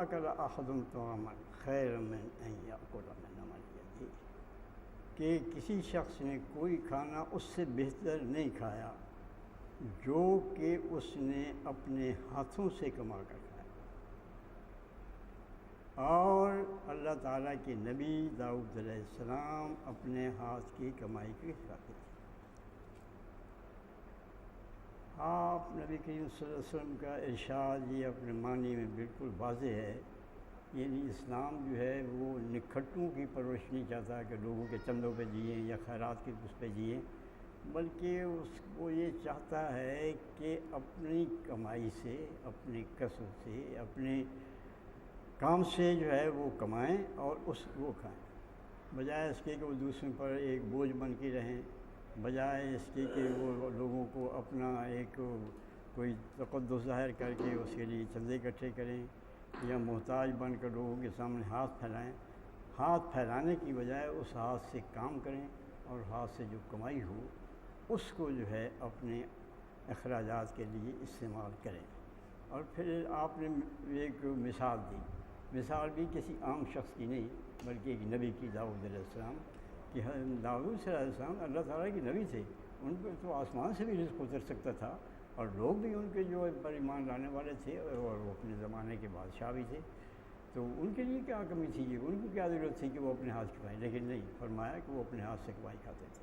اکل احد طعاما خیر من ان یاکل من عمل یدیہ، کہ کسی شخص نے کوئی کھانا اس سے بہتر نہیں کھایا جو کہ اس نے اپنے ہاتھوں سے کما کر کھایا۔ اور اللہ تعالیٰ کے نبی داؤد علیہ السلام اپنے ہاتھ کی کمائی کے کھاتے تھے۔ آپ نبی کریم صلی اللہ علیہ وسلم کا ارشاد یہ اپنے معنی میں بالکل واضح ہے، یعنی اسلام جو ہے وہ نکھٹوں کی پرورش نہیں چاہتا کہ لوگوں کے چندوں پہ جئیں یا خیرات کے اس پہ جئیں، بلکہ اس کو یہ چاہتا ہے کہ اپنی کمائی سے، اپنی کسب سے، اپنے کام سے جو ہے وہ کمائیں اور وہ کھائیں، بجائے اس کے کہ وہ دوسروں پر ایک بوجھ بن کے رہیں، بجائے اس کے کہ وہ لوگوں کو اپنا ایک کوئی تقدس ظاہر کر کے اس کے لیے چندے اکٹھے کریں یا محتاج بن کر لوگوں کے سامنے ہاتھ پھیلائیں۔ ہاتھ پھیلانے کی بجائے اس ہاتھ سے کام کریں اور ہاتھ سے جو کمائی ہو اس کو جو ہے اپنے اخراجات کے لیے استعمال کریں۔ اور پھر آپ نے ایک مثال دی، مثال بھی کسی عام شخص کی نہیں بلکہ ایک نبی کی، داؤد علیہ السلام کہ داؤد صلی اللہ علیہ السلام اللہ تعالیٰ کے نبی تھے، ان کو تو آسمان سے بھی رزق اتر سکتا تھا، اور لوگ بھی ان کے جو پر ایمان لانے والے تھے اور وہ اپنے زمانے کے بادشاہ بھی تھے، تو ان کے لیے کیا کمی تھی کہ ان کو کیا ضرورت تھی کہ وہ اپنے ہاتھ کھائیں، لیکن نہیں، فرمایا کہ وہ اپنے ہاتھ سے کمائی کھاتے تھے۔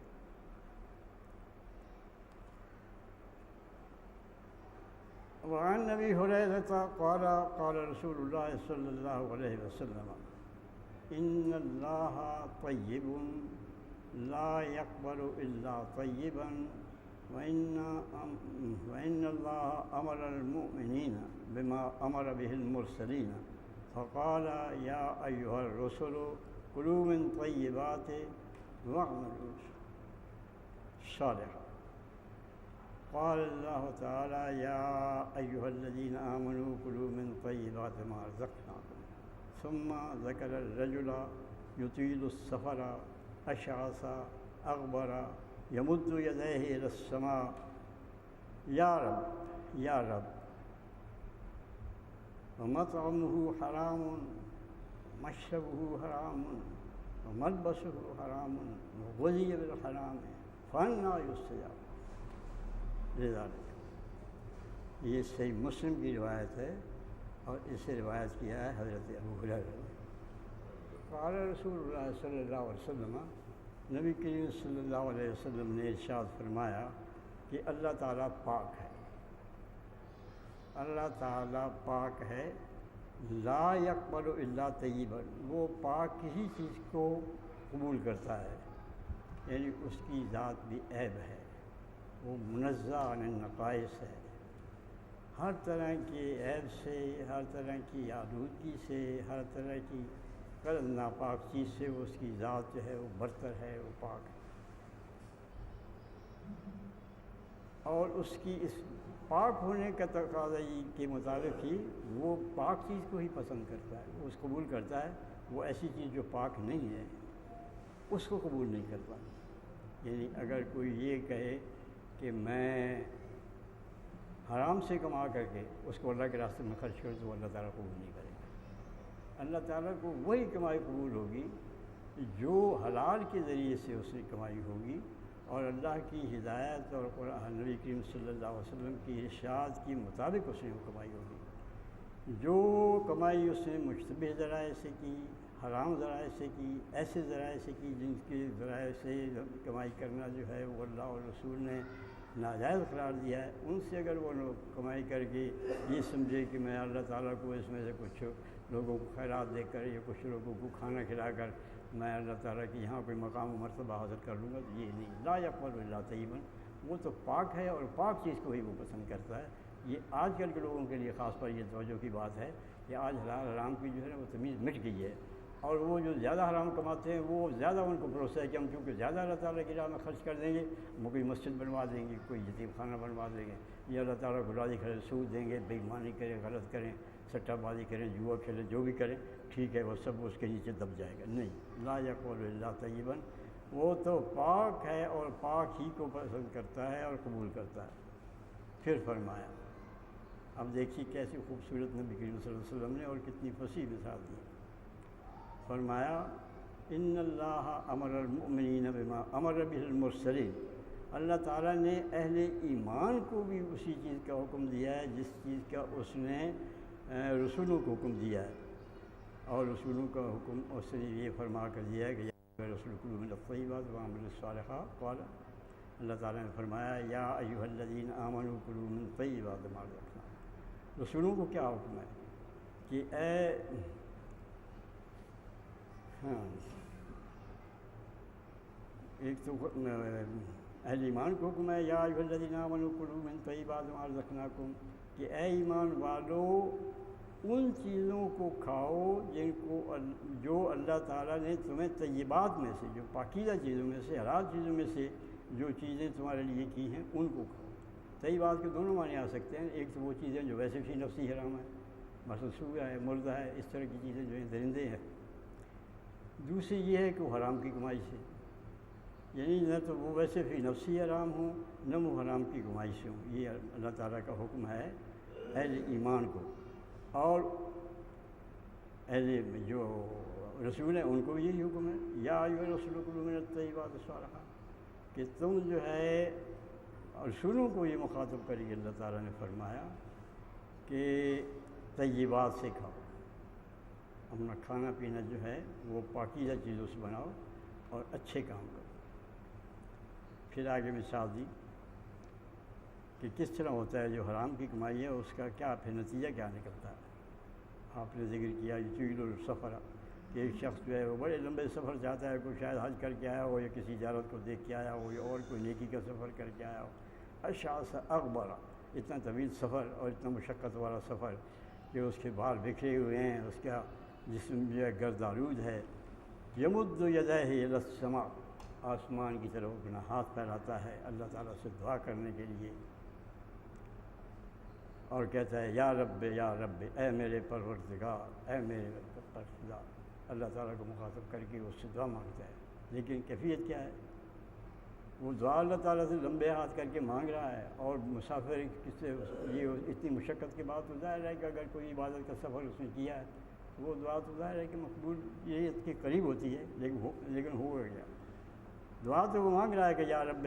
وعن ابی ہریرہ قال قال رسول اللہ صلی اللہ علیہ وسلم ان اللہ طیب لا يقبل الا طیبا وإن اللہ امر المؤمنین بما امر به المرسلین فقال یا ایھا الرسل کلوا من طیبات واعملوا صالحا۔ قال اللہ تعالی یا ایھا الذین آمنوا کلوا من طیبات ما رزقناکم، ثم ذکر الرجل یطیل السفر اشعث اغبر یمد یدیہ الی السماء یا رب یا رب، ومطعمہ حرام مشربہ حرام وملبسہ حرام وغذی بالحرام فأنی یستجاب لذلک۔ یہ صحیح مسلم کی روایت ہے اور اس سے روایت کیا ہے حضرت ابو ہریرہ نے۔ قال رسول اللہ صلی اللہ علیہ وسلم، نبی کریم صلی اللہ علیہ وسلم نے ارشاد فرمایا کہ اللہ تعالیٰ پاک ہے، اللہ تعالیٰ پاک ہے، لا یقبل الا طیبا، وہ پاک کسی چیز کو قبول کرتا ہے، یعنی اس کی ذات بھی عیب ہے، وہ منزہ عن النقائص ہے، ہر طرح کی عیب سے، ہر طرح کی آلودگی سے، ہر طرح کی ناپاک چیز سے وہ اس کی ذات جو ہے وہ برتر ہے، وہ پاک ہے، اور اس کی اس پاک ہونے کا تقاضی کے مطابق ہی وہ پاک چیز کو ہی پسند کرتا ہے، وہ اس قبول کرتا ہے، وہ ایسی چیز جو پاک نہیں ہے اس کو قبول نہیں کرتا۔ یعنی اگر کوئی یہ کہے کہ میں حرام سے کما کر کے اس کو اللہ کے راستے میں خرچ کر تو اللہ تعالیٰ قبول نہیں کرے گا۔ اللہ تعالیٰ کو وہی کمائی قبول ہوگی جو حلال کے ذریعے سے اس نے کمائی ہوگی، اور اللہ کی ہدایت اور قرآن نبی کریم صلی اللہ علیہ وسلم کی ارشاد کے مطابق اس نے وہ کمائی ہوگی۔ جو کمائی اس نے مشتبہ ذرائع سے کی، حرام ذرائع سے کی، ایسے ذرائع سے کی جن کے ذرائع سے کمائی کرنا جو ہے وہ اللہ اور رسول نے ناجائز قرار دیا ہے، ان سے اگر وہ لوگ کمائی کر کے یہ سمجھے کہ میں اللہ تعالیٰ کو اس میں سے کچھ لوگوں کو خیرات دے کر یا کچھ لوگوں کو کھانا کھلا کر میں اللہ تعالیٰ کی یہاں کوئی مقام و مرتبہ حاصل کر لوں گا، تو یہ نہیں، لا یقبل الا طیبا، وہ تو پاک ہے اور پاک چیز کو ہی وہ پسند کرتا ہے۔ یہ آج کل کے لوگوں کے لیے خاص پر یہ توجہ کی بات ہے کہ آج حلال حرام کی جو ہے وہ تمیز مٹ گئی ہے، اور وہ جو زیادہ حرام کماتے ہیں وہ زیادہ ان کو بھروسہ ہے کہ ہم چونکہ زیادہ اللہ تعالیٰ کی راہ میں خرچ کر دیں گے، ہم کوئی مسجد بنوا دیں گے، کوئی یتیم خانہ بنوا دیں گے، یا اللہ تعالیٰ کو راضی کرے سود دیں گے، بے ایمانی کریں، غلط کریں، سٹہ بازی کریں، جوا کھیلیں، جو بھی کریں ٹھیک ہے، وہ سب اس کے نیچے دب جائے گا۔ نہیں، لا یقبل الا طیبا، وہ تو پاک ہے اور پاک ہی کو پسند کرتا ہے اور قبول کرتا ہے۔ پھر فرمایا اب دیکھیے کیسی خوبصورت نبی کریم صلی اللہ علیہ وسلم نے اور کتنی فصیح مثال دی. فرمایا ان اللہ امر المؤمنین بما امر به المرسلین، اللہ تعالیٰ نے اہل ایمان کو بھی اسی چیز کا حکم دیا ہے جس چیز کا اس نے رسولوں کو حکم دیا ہے. اور رسولوں کا حکم اس نے یہ فرما کر دیا ہے کہ یا رسول کلوا من الطیبات وعملوا الصالحات. قال اللہ تعالیٰ نے فرمایا یا ایھا الذین آمنوا کلوا من طیبات ما رزقناکم. رسولوں کو کیا حکم ہے کہ ایک تو اہل ایمان کو حکم ہے یا ایھا الذین آمنوا کلوا من طیبات ما رزقناکم کہ اے ایمان والو ان چیزوں کو کھاؤ جو اللہ تعالیٰ نے تمہیں طیبات میں سے، جو پاکیزہ چیزوں میں سے، حلال چیزوں میں سے جو چیزیں تمہارے لیے کی ہیں ان کو کھاؤ. طیبات کے دونوں معنی آ سکتے ہیں. ایک تو وہ چیزیں جو ویسے فی نفسی حرام ہے، مثلا سوگا ہے، مردہ ہے، اس طرح کی چیزیں جو ہیں درندے ہیں. دوسری یہ ہے کہ وہ حرام کی کمائی سے، یعنی نہ تو وہ ویسے فی نفسی حرام ہوں نہ وہ حرام کی کمائی سے ہوں. یہ اللہ تعالیٰ کا حکم ہے اہل ایمان کو. اور اہل جو رسول ہیں ان کو بھی یہی حکم ہے یا ایھا الرسول کلوا من الطیبات الصالحات کہ تم جو ہے رسولوں کو یہ مخاطب کریے. اللہ تعالیٰ نے فرمایا کہ طیبات سے کھاؤ، اپنا کھانا پینا جو ہے وہ پاکیزہ چیزوں سے بناؤ اور اچھے کام کرو. پھر آگے مثال دی کہ کس طرح ہوتا ہے جو حرام کی کمائی ہے اس کا کیا پھر نتیجہ کیا نکلتا ہے. آپ نے ذکر کیا یطیل السفر کہ ایک شخص جو ہے وہ بڑے لمبے سفر چاہتا ہے، کوئی شاید حج کر کے آیا ہو یا کسی زیارت کو دیکھ کے آیا ہو یا اور کوئی نیکی کا سفر کر کے آیا ہو. اشعث اغبر، اتنا طویل سفر اور اتنا مشقت والا سفر کہ اس کے بال بکھرے ہوئے ہیں، اس کا جسم جو ہے گردآلود ہے. یمد یدیہ الی السماء، آسمان کی طرف اپنا ہاتھ پھیلاتا ہے اللہ تعالیٰ سے دعا کرنے کے لیے اور کہتا ہے یا رب اے میرے پروردگار، اے میرے پروردگار. اللہ تعالیٰ کو مخاطب کر کے اس سے دعا مانگتا ہے. لیکن کیفیت کیا ہے؟ وہ دعا اللہ تعالیٰ سے لمبے ہاتھ کر کے مانگ رہا ہے اور مسافر کس سے یہ اتنی مشقت کے بعد تو ظاہر ہے کہ اگر کوئی عبادت کا سفر اس نے کیا ہے وہ دعا تو ظاہر ہے کہ مقبول یہ کے قریب ہوتی ہے، لیکن ہو گیا. دعا تو وہ مانگ رہا ہے کہ یا رب،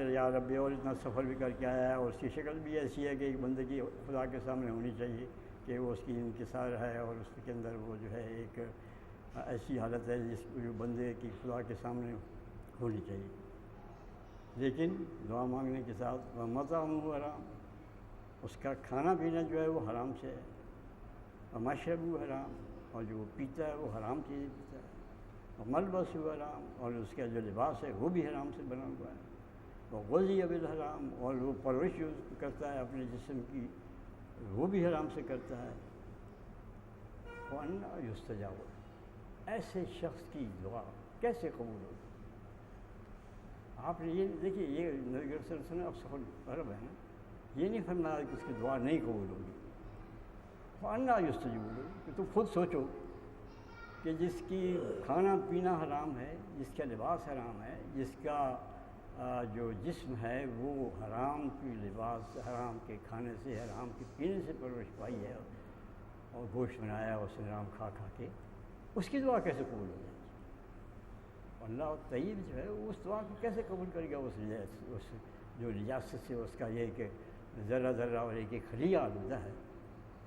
اور اتنا سفر بھی کر کے آیا ہے اور اس کی شکل بھی ایسی ہے کہ ایک بندے کی خدا کے سامنے ہونی چاہیے کہ وہ اس کی انکسار ہے اور اس کے اندر وہ جو ہے ایک ایسی حالت ہے جس جو بندے کی خدا کے سامنے ہونی چاہیے. لیکن دعا مانگنے کے ساتھ مطعمہ حرام، اس کا کھانا پینا جو ہے وہ حرام سے ہے، اور مشربہ حرام، اور جو وہ پیتا ہے وہ حرام چیزیں پیتا ہے، اور ملبس حرام، اور اس کا جو لباس ہے وہ بھی حرام سے بنا ہوا ہے، اور غذی بالحرام، اور وہ پرورش جو کرتا ہے اپنے جسم کی وہ بھی حرام سے کرتا ہے. وَأَنَّىٰ يُسْتَجَابُ، ایسے شخص کی دعا کیسے قبول ہوگی؟ آپ نے یہ دیکھیے، یہ نبی صلی اللہ علیہ وسلم افصح العرب ہے نا، یہ نہیں فرمایا کہ اس کی دعا نہیں قبول ہوگی. وَأَنَّىٰ يُسْتَجَابُ، کہ تم خود سوچو کہ جس کی کھانا پینا حرام ہے، جس کا لباس حرام ہے، جس کا جو جسم ہے وہ حرام کی لباس، حرام کے کھانے سے، حرام کے پینے سے پرورش پائی ہے اور گوشت بنایا اس نے حرام کھا کے، اس کی دعا کیسے قبول ہو جائے گی؟ اللہ طیب جو ہے اس دعا کو کیسے قبول کرے گا؟ اس جو نجاست سے اس کا یہ کہ ذرہ ذرہ اور ایک خلیہ آلودہ ہے.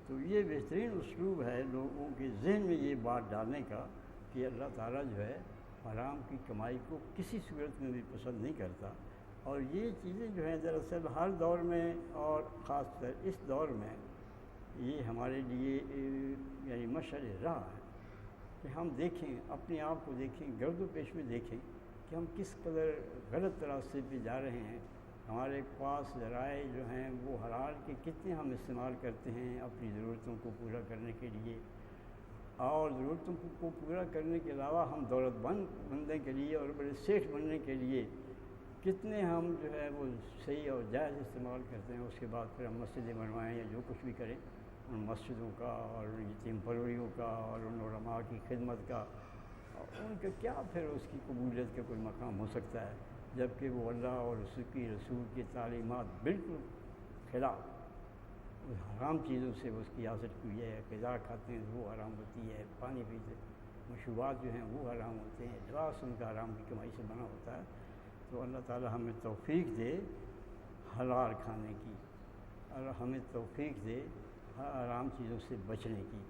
تو یہ بہترین اسلوب ہے لوگوں کے ذہن میں یہ بات ڈالنے کا کہ اللہ تعالیٰ جو ہے حرام کی کمائی کو کسی صورت میں بھی پسند نہیں کرتا. اور یہ چیزیں جو ہیں دراصل ہر دور میں اور خاص کر اس دور میں یہ ہمارے لیے یعنی مشعل راہ ہے کہ ہم دیکھیں، اپنے آپ کو دیکھیں، گرد و پیش میں دیکھیں کہ ہم کس قدر غلط راستے پہ جا رہے ہیں. ہمارے پاس ذرائع جو ہیں وہ حلال کے کتنے ہم استعمال کرتے ہیں اپنی ضرورتوں کو پورا کرنے کے لیے، اور ضرورتوں کو پورا کرنے کے علاوہ ہم دولت بننے کے لیے اور بڑے سیٹھ بننے کے لیے کتنے ہم جو ہے وہ صحیح اور جائز استعمال کرتے ہیں. اس کے بعد پھر ہم مسجدیں بنوائیں یا جو کچھ بھی کریں، ان مسجدوں کا اور یتیم پروریوں کا اور ان علماء کی خدمت کا، اور ان کا کیا پھر اس کی قبولیت کا کوئی مقام ہو سکتا ہے جب کہ وہ اللہ اور اس کی رسول کی تعلیمات بالکل خلاف. اس حرام چیزوں سے اس کی حاصل کی ہے، غذا کھاتے ہیں وہ حرام ہوتی ہے، پانی پیتے مشروبات جو ہیں وہ حرام ہوتے ہیں، لباس ان کا حرام کی کمائی سے بنا ہوتا ہے۔ تو اللہ تعالی ہمیں توفیق دے حلال کھانے کی، اور ہمیں توفیق دے حرام چیزوں سے بچنے کی،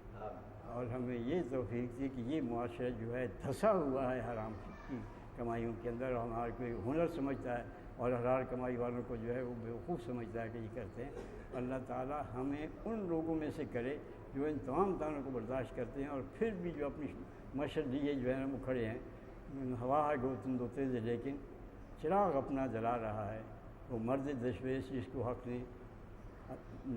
اور ہمیں یہ توفیق دے کہ یہ معاشرہ جو ہے دھسا ہوا ہے حرام کی کمائیوں کے اندر، اور ہمارا کوئی ہنر سمجھتا ہے اور حلال کمائی والوں کو جو ہے وہ بیوقوف سمجھتا ہے کہ یہ کرتے ہیں۔ اللہ تعالی ہمیں ان لوگوں میں سے کرے جو ان تمام دانوں کو برداشت کرتے ہیں، اور پھر بھی جو اپنی مشر لیے جو ہے وہ کھڑے ہیں، ہوا ہے گوتم دو تیز ہے لیکن چراغ اپنا جلا رہا ہے۔ وہ مرد دشویش جس کو حق نے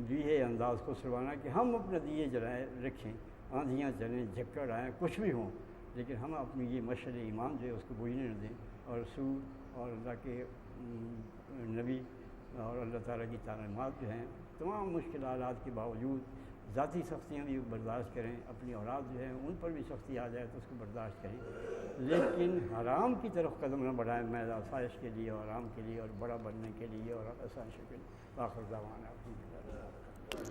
دیے انداز کو سروانا کہ ہم اپنے دیے جلائے رکھیں، آندھیاں چلیں، جھکڑ آئیں، کچھ بھی ہوں، لیکن ہم اپنی یہ مشعل ایمان جو ہے اس کو بجھنے نہ دیں، اور رسول اور اللہ کے نبی اور اللہ تعالیٰ کی تعلیمات جو ہیں تمام مشکل حالات کے باوجود ذاتی سختیاں بھی برداشت کریں، اپنی اولاد جو ہے ان پر بھی سختی آ جائے تو اس کو برداشت کریں، لیکن حرام کی طرف قدم نہ بڑھائیں محض آسائش کے لیے اور آرام کے لیے اور بڑا بننے کے لیے اور آسائش کے لیے۔ آخر دعوانا الحمدللہ۔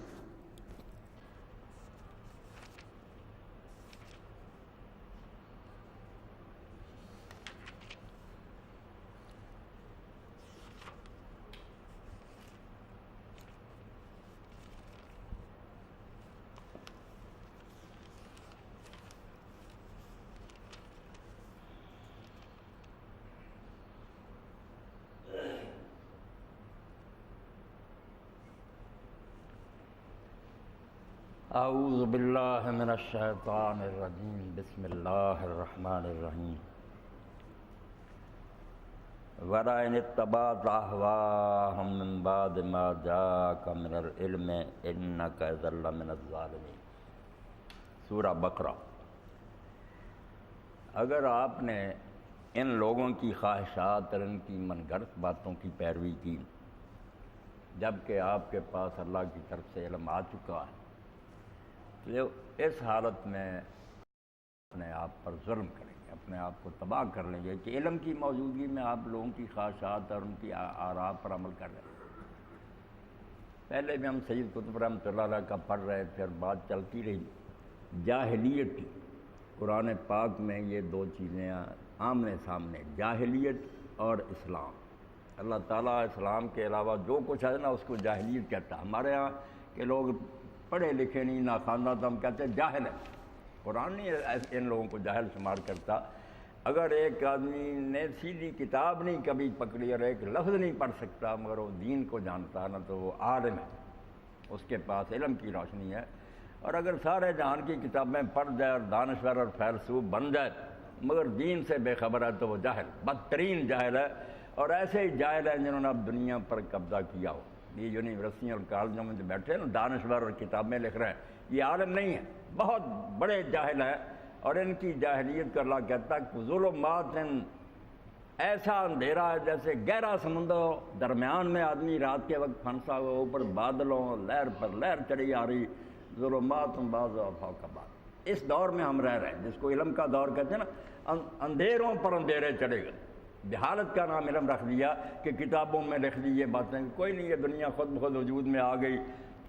اعوذ باللہ من الشیطان الرجیم، بسم اللہ الرحمن الرحیم۔ وَلَئِنِ اتَّبَعْتَ أَهْوَاءَهُم مِّن بَعْدِ مَا جَاءَكَ مِنَ الْعِلْمِ إِنَّكَ إِذًا لَّمِنَ الظَّالِمِينَ۔ سورہ بقرہ۔ اگر آپ نے ان لوگوں کی خواہشات اور ان کی من گھڑت باتوں کی پیروی کی جب کہ آپ کے پاس اللہ کی طرف سے علم آ چکا ہے، تو اس حالت میں اپنے آپ پر ظلم کریں گے، اپنے آپ کو تباہ کر لیں گے کہ علم کی موجودگی میں آپ لوگوں کی خواہشات اور ان کی آراء پر عمل کر رہے ہیں۔ پہلے بھی ہم سید قطب رحمۃ اللہ علیہ کا پڑھ رہے تھے اور بات چلتی رہی جاہلیت کی۔ قرآن پاک میں یہ دو چیزیں آمنے سامنے، جاہلیت اور اسلام۔ اللہ تعالیٰ اسلام کے علاوہ جو کچھ ہے نا اس کو جاہلیت کہتا ہے۔ ہمارے ہاں کے لوگ پڑھے لکھے نہیں، ناخواندہ، تو ہم کہتے ہیں جاہل ہے۔ قرآن نہیں ان لوگوں کو جاہل شمار کرتا۔ اگر ایک آدمی نے سیدھی کتاب نہیں کبھی پکڑی اور ایک لفظ نہیں پڑھ سکتا مگر وہ دین کو جانتا ہے نا تو وہ عالم ہے، اس کے پاس علم کی روشنی ہے۔ اور اگر سارے جہان کی کتابیں پڑھ جائے اور دانشور اور فیلسوف بن جائے مگر دین سے بے خبر ہے تو وہ جاہل، بدترین جاہل ہے۔ اور ایسے ہی جاہل ہیں جنہوں نے اب دنیا پر قبضہ کیا ہو۔ یہ یونیورسٹیوں اور کالجوں میں جو بیٹھے ہیں نا دانشور اور کتابیں لکھ رہے ہیں، یہ عالم نہیں ہے، بہت بڑے جاہل ہیں۔ اور ان کی جاہلیت کو اللہ کہتا ہے کہ ظلمات، ایسا اندھیرا ہے جیسے گہرا سمندر ہو، درمیان میں آدمی رات کے وقت پھنسا ہوا، اوپر بادلوں لہر پر لہر چڑھی آ رہی، ظلمات بعض فوق بعض۔ اس دور میں ہم رہ رہے ہیں جس کو علم کا دور کہتے ہیں نا، اندھیروں پر اندھیرے چڑھے گئے۔ جہالت کا نام علم رکھ دیا کہ کتابوں میں لکھ دی یہ باتیں، کوئی نہیں، یہ دنیا خود بخود وجود میں آ گئی،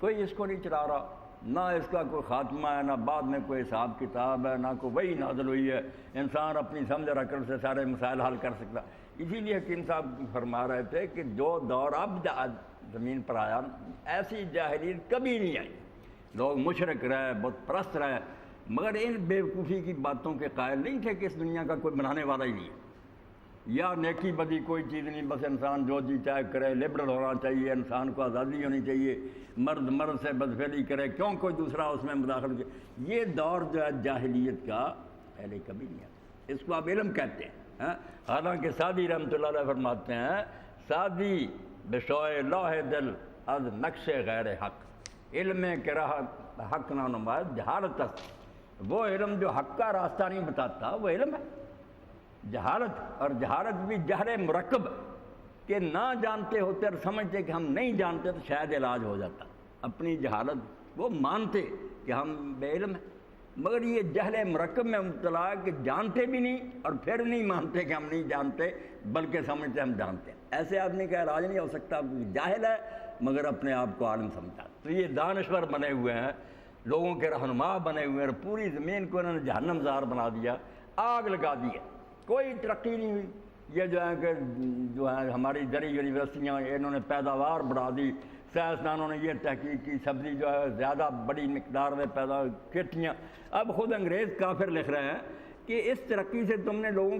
کوئی اس کو نہیں چلا رہا، نہ اس کا کوئی خاتمہ ہے، نہ بعد میں کوئی حساب کتاب ہے، نہ کوئی وحی نازل ہوئی ہے، انسان اپنی سمجھ اور عقل سے سارے مسائل حل کر سکتا۔ اسی لیے حکیم صاحب فرما رہے تھے کہ جو دور اب زمین پر آیا ایسی جاہلیت کبھی نہیں آئی۔ لوگ مشرک رہے، بت پرست رہے، مگر ان بیوقوفی کی باتوں کے قائل نہیں تھے کہ اس دنیا کا کوئی بنانے والا ہی نہیں ہے، یا نیکی بدی کوئی چیز نہیں، بس انسان جو جی چاہے کرے، لبرل ہونا چاہیے، انسان کو آزادی ہونی چاہیے، مرد سے بدفعلی کرے، کیوں کوئی دوسرا اس میں مداخلت کرے۔ یہ دور جو ہے جاہلیت کا پہلے کبھی نہیں ہے، اس کو آپ علم کہتے ہیں۔ حالانکہ سعدی رحمۃ اللہ علیہ فرماتے ہیں، سعدی بشوئے لوح دل از نقش غیر حق، علم کے راہ حق نہ نمائد جہالت است۔ وہ علم جو حق کا راستہ نہیں بتاتا وہ علم ہے۔ جہالت، اور جہالت بھی جہل مرکب کہ نہ جانتے ہوتے اور سمجھتے کہ ہم نہیں جانتے تو شاید علاج ہو جاتا۔ اپنی جہالت وہ مانتے کہ ہم بے علم ہیں، مگر یہ جہل مرکب میں مبتلا ہے کہ جانتے بھی نہیں اور پھر نہیں مانتے کہ ہم نہیں جانتے بلکہ سمجھتے ہم جانتے ہیں۔ ایسے آدمی کا علاج نہیں ہو سکتا، جاہل ہے مگر اپنے آپ کو عالم سمجھا. تو یہ دانشور بنے ہوئے ہیں، لوگوں کے رہنما بنے ہوئے ہیں، پوری زمین کو انہوں نے جہنم زار بنا دیا، آگ لگا دی ہے، کوئی ترقی نہیں ہوئی. یہ جو ہے کہ جو ہے ہماری زرعی یونیورسٹیاں انہوں نے پیداوار بڑھا دی، سائنسدانوں نے یہ تحقیق کی، سبزی جو ہے زیادہ بڑی مقدار میں پیدا کھیتیاں. اب خود انگریز کافر لکھ رہے ہیں کہ اس ترقی سے تم نے لوگوں